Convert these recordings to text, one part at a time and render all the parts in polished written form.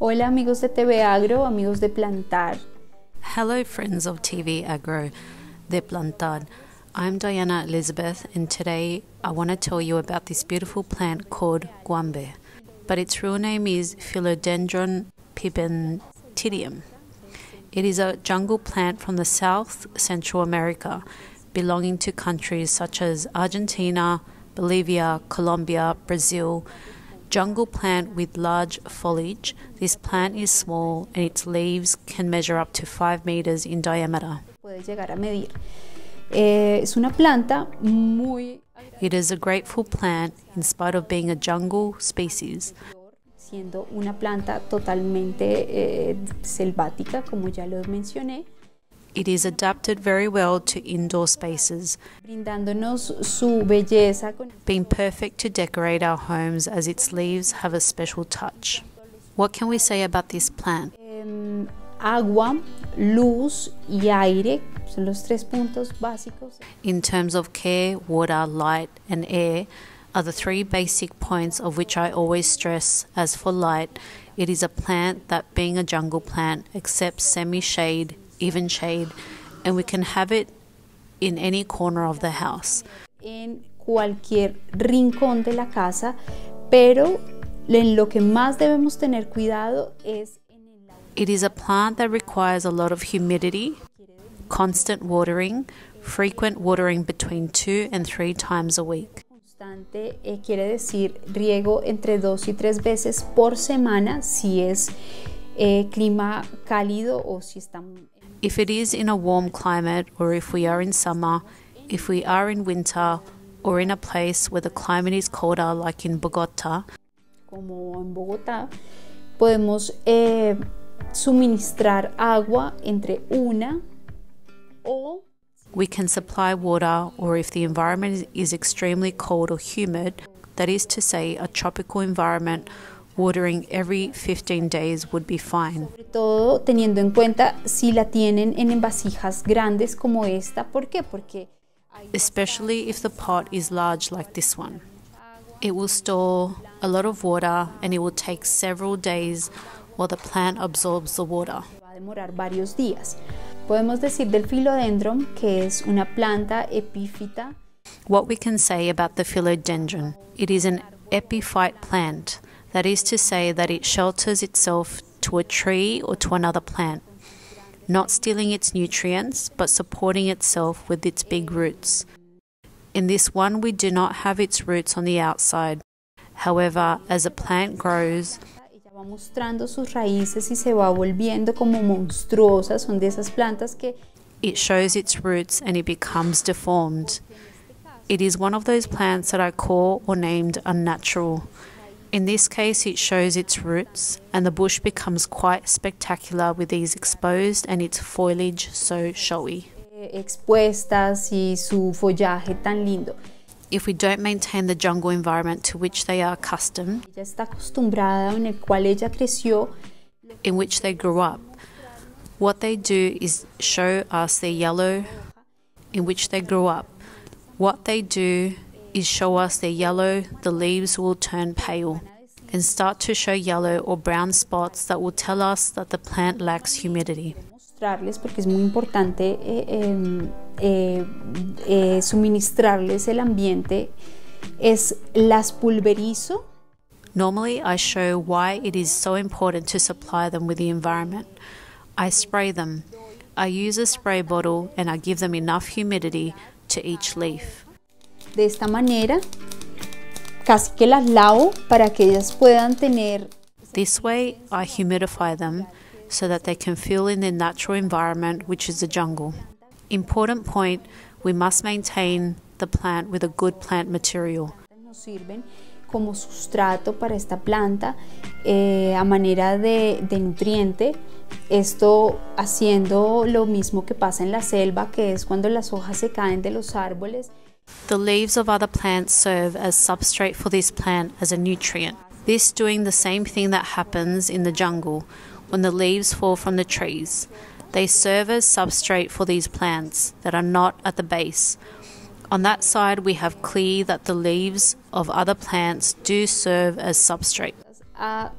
Hola amigos de TvAgro, amigos de Plantar. Hello friends of TvAgro, de Plantar. I'm Diana Elizabeth and today I want to tell you about this beautiful plant called Guembe, but its real name is Philodendron pipentidium. It is a jungle plant from the South Central America, belonging to countries such as Argentina, Bolivia, Colombia, Brazil. Jungle plant with large foliage. This plant is small and its leaves can measure up to 5 meters in diameter. Puede llegar a medir. Es una planta muy... It is a grateful plant in spite of being a jungle species. Siendo una planta totalmente selvática, como ya lo mencioné. It is adapted very well to indoor spaces, Brindándonos su belleza, being perfect to decorate our homes as its leaves have a special touch. What can we say about this plant? Agua, luz y aire son los tres puntos básicos. In terms of care, water, light and air are the three basic points of which I always stress. As for light, it is a plant that, being a jungle plant, accepts semi-shade, even shade, and we can have it in any corner of the house. En cualquier rincón de la casa, pero en lo que más debemos tener cuidado es en el... It is a plant that requires a lot of humidity, constant watering, frequent watering between 2 and 3 times a week. Constante quiere decir riego entre 2 y 3 veces por semana si es clima cálido o si está... If it is in a warm climate, or if we are in summer, if we are in winter, or in a place where the climate is colder, like in Bogota, como en Bogotá, podemos suministrar agua entre una o we can supply water, or if the environment is extremely cold or humid, that is to say a tropical environment, watering every 15 days would be fine. Sobre todo teniendo en cuenta si la tienen en vasijas grandes como esta. ¿Por qué? Porque especially if the pot is large like this one. It will store a lot of water and it will take several days while the plant absorbs the water. va a demorar varios días. Podemos decir del philodendron que es una planta epífita. What we can say about the philodendron, it is an epiphyte plant. That is to say that it shelters itself to a tree or to another plant, not stealing its nutrients, but supporting itself with its big roots. In this one, we do not have its roots on the outside. However, as a plant grows, Ella va mostrando sus raíces y se va volviendo como monstruosa. Son de esas plantas que it shows its roots and it becomes deformed. It is one of those plants that I call or named unnatural. In this case, it shows its roots and the bush becomes quite spectacular with these exposed and its foliage so showy. expuestas y su follaje tan lindo. If we don't maintain the jungle environment to which they are accustomed, Ella está acostumbrada, en el cual ella creció, in which they grew up, what they do is show us their yellow, in which they grew up. What they do is show us their yellow, the leaves will turn pale and start to show yellow or brown spots that will tell us that the plant lacks humidity. mostrarles, porque es muy importante suministrarles el ambiente, es las pulverizo. Normally, I show why it is so important to supply them with the environment. I spray them. I use a spray bottle and I give them enough humidity to each leaf. De esta manera, casi que las lavo para que ellas puedan tener... This way, I humidify them so that they can feel in their natural environment, which is the jungle. Important point, we must maintain the plant with a good plant material. Nos sirven como sustrato para esta planta a manera de nutriente. Esto haciendo lo mismo que pasa en la selva, que es cuando las hojas se caen de los árboles. The leaves of other plants serve as substrate for this plant as a nutrient. This doing the same thing that happens in the jungle when the leaves fall from the trees. They serve as substrate for these plants that are not at the base. On that side, we have clear that the leaves of other plants do serve as substrate. A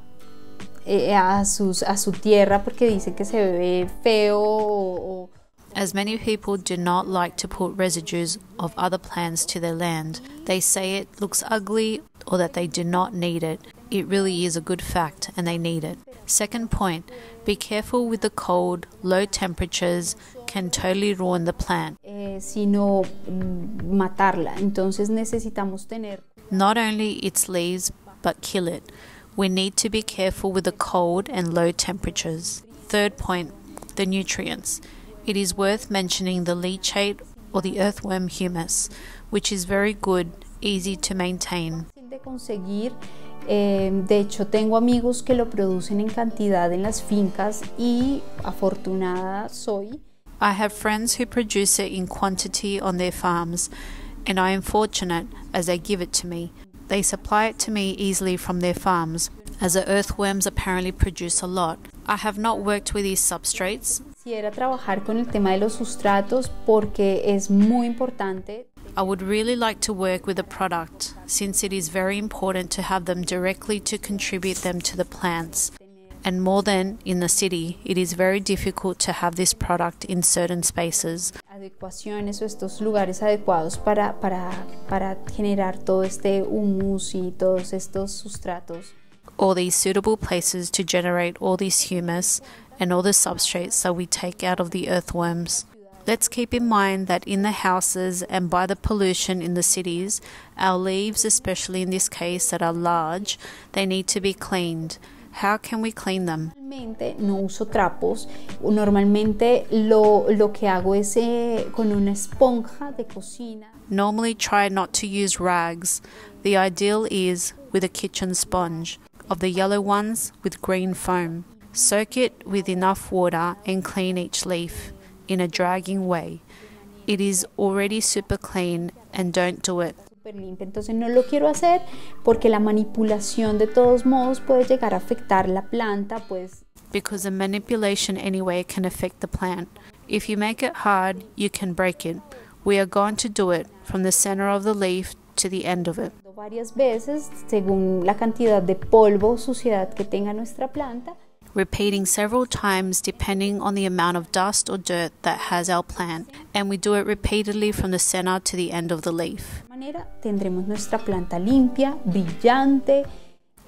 a su tierra porque dicen que se ve feo As many people do not like to put residues of other plants to their land. They say it looks ugly or that they do not need it. It really is a good fact and they need it. Second point, be careful with the cold. Low temperatures can totally ruin the plant. Sino matarla. Entonces necesitamos tener not only its leaves, but kill it. We need to be careful with the cold and low temperatures. Third point, the nutrients. It is worth mentioning the leachate or the earthworm humus, which is very good, easy to maintain. De conseguir, de hecho tengo amigos que lo producen en cantidad en las fincas y afortunada soy. I have friends who produce it in quantity on their farms, and I am fortunate as they give it to me. They supply it to me easily from their farms, as the earthworms apparently produce a lot. I have not worked with these substrates. Quisiera trabajar con el tema de los sustratos porque es muy importante. I would really like to work with a product, since it is very important to have them directly to contribute them to the plants. And more than in the city, it is very difficult to have this product in certain spaces. Adecuaciones o estos lugares adecuados para generar todo este humus y todos estos sustratos. All these suitable places to generate all this humus and all the substrates that we take out of the earthworms. Let's keep in mind that in the houses and by the pollution in the cities, our leaves, especially in this case that are large, they need to be cleaned. How can we clean them? Normalmente no uso trapos. Normalmente lo que hago es con una esponja de cocina. Normally try not to use rags. The ideal is with a kitchen sponge, of the yellow ones with green foam. Soak it with enough water and clean each leaf in a dragging way. It is already super clean and don't do it. Entonces no lo quiero hacer porque la manipulación de todos modos puede llegar a afectar la planta, pues. Because the manipulation anyway can affect the plant. If you make it hard, you can break it. We are going to do it from the center of the leaf to the end of it. Varias veces, según la cantidad de polvo o suciedad que tenga nuestra planta. Repeating several times depending on the amount of dust or dirt that has our plant, and we do it repeatedly from the center to the end of the leaf. De esta manera tendremos nuestra planta limpia, brillante.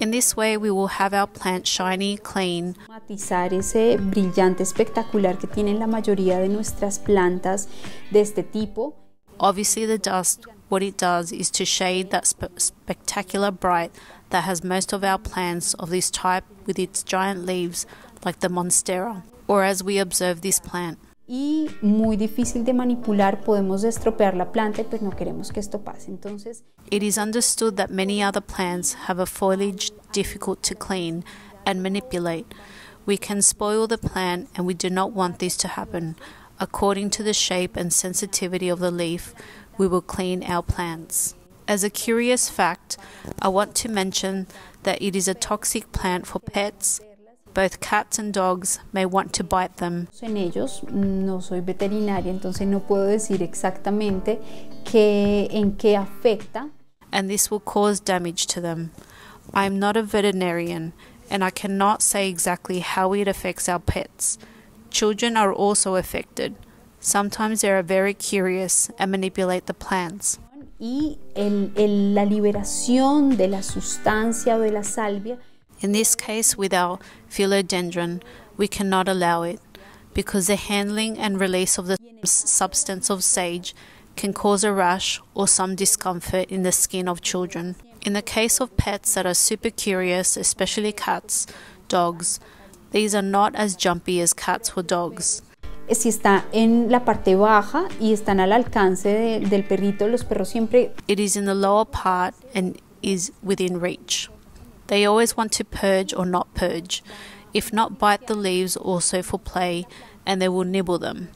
In this way we will have our plant shiny, clean. Matizar ese brillante espectacular que tienen la mayoría de nuestras plantas de este tipo. Obviously the dust, what it does is to shade that spectacular bright that has most of our plants of this type with its giant leaves like the monstera, or as we observe this plant. Y muy difícil de manipular, podemos estropear la planta y pues no queremos que esto pase. Entonces, it is understood that many other plants have a foliage difficult to clean and manipulate. We can spoil the plant and we do not want this to happen. According to the shape and sensitivity of the leaf, we will clean our plants. As a curious fact, I want to mention that it is a toxic plant for pets. Both cats and dogs may want to bite them. En ellos, no soy veterinaria, entonces no puedo decir exactamente en qué afecta. And this will cause damage to them. I am not a veterinarian, and I cannot say exactly how it affects our pets. Children are also affected. Sometimes they are very curious and manipulate the plants. Y la liberación de la sustancia o de la salvia. In this case, with our philodendron, we cannot allow it because the handling and release of the substance of sage can cause a rash or some discomfort in the skin of children. In the case of pets that are super curious, especially cats, dogs, these are not as jumpy as cats or dogs. Si está en la parte baja y están al alcance del perrito, los perros siempre. It is in the lower part and is within reach. They always want to purge or not purge. If not, bite the leaves also for play, and they will nibble them.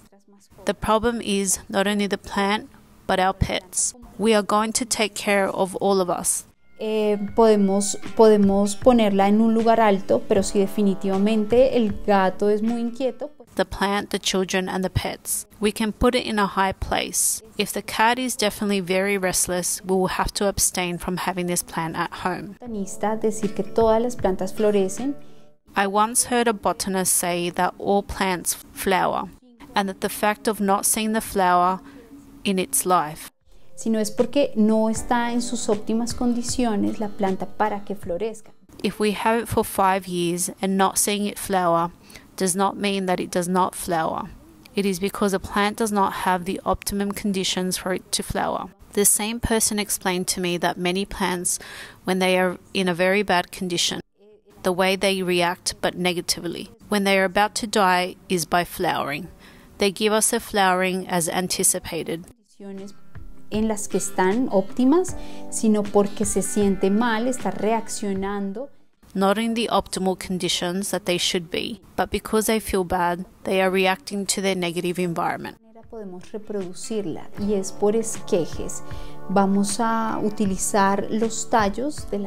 The problem is not only the plant, but our pets. We are going to take care of all of us. Podemos ponerla en un lugar alto, pero si definitivamente el gato es muy inquieto. The plant, the children, and the pets. We can put it in a high place. If the cat is definitely very restless, we will have to abstain from having this plant at home. Decir que todas las plantas florecen. I once heard a botanist say that all plants flower, and that the fact of not seeing the flower in its life, sino es porque no está en sus óptimas condiciones la planta para que florezca. if we have it for 5 years and not seeing it flower, does not mean that it does not flower. It is because a plant does not have the optimum conditions for it to flower. The same person explained to me that many plants, when they are in a very bad condition, the way they react but negatively when they are about to die is by flowering. They give us a flowering as anticipated. En las que están óptimas, sino porque se siente mal, está reaccionando. Not in the optimal conditions that they should be, but because they feel bad, they are reacting to their negative environment. Podemos reproducirla y es por esquejes. Vamos a utilizar los tallos de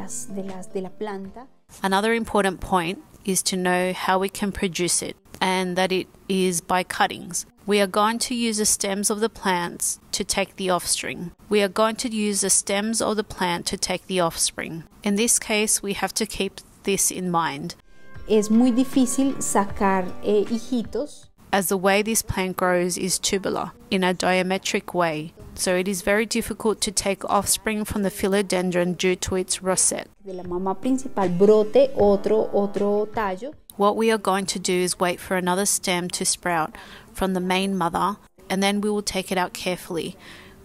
la planta. Another important point is to know how we can produce it, and that it is by cuttings. We are going to use the stems of the plants to take the offspring. We are going to use the stems of the plant to take the offspring. In this case, we have to keep this in mind. Es muy difícil sacar hijitos, as the way this plant grows is tubular, in a diametric way, so it is very difficult to take offspring from the philodendron due to its rosette. De la mamá principal brote otro tallo. What we are going to do is wait for another stem to sprout from the main mother, and then we will take it out carefully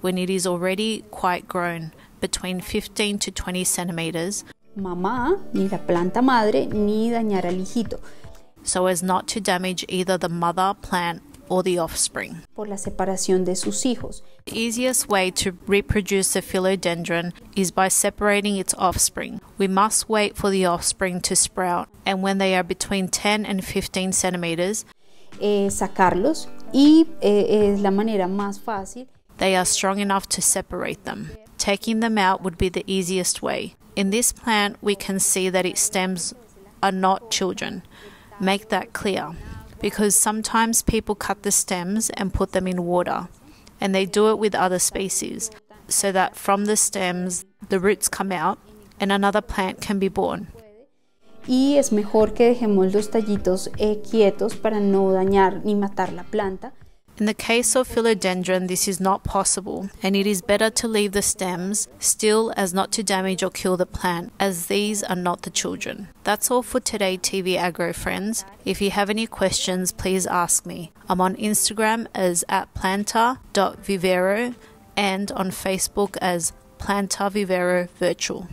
when it is already quite grown, between 15 to 20 centimeters. Mamá, ni la planta madre, ni dañar al hijito. So as not to damage either the mother plant or the offspring. Por la separación de sus hijos. The easiest way to reproduce the philodendron is by separating its offspring. We must wait for the offspring to sprout, and when they are between 10 and 15 centimeters, sacarlos, y es la manera más fácil. They are strong enough to separate them. Taking them out would be the easiest way. In this plant, we can see that its stems are not children. Make that clear, because sometimes people cut the stems and put them in water, and they do it with other species, so that from the stems the roots come out and another plant can be born. Y es mejor que dejemos los tallitos quietos para no dañar ni matar la planta. In the case of philodendron, this is not possible, and it is better to leave the stems still as not to damage or kill the plant, as these are not the children. That's all for today, TvAgro friends. If you have any questions, please ask me. I'm on Instagram as @planta.vivero and on Facebook as Planta Vivero Virtual.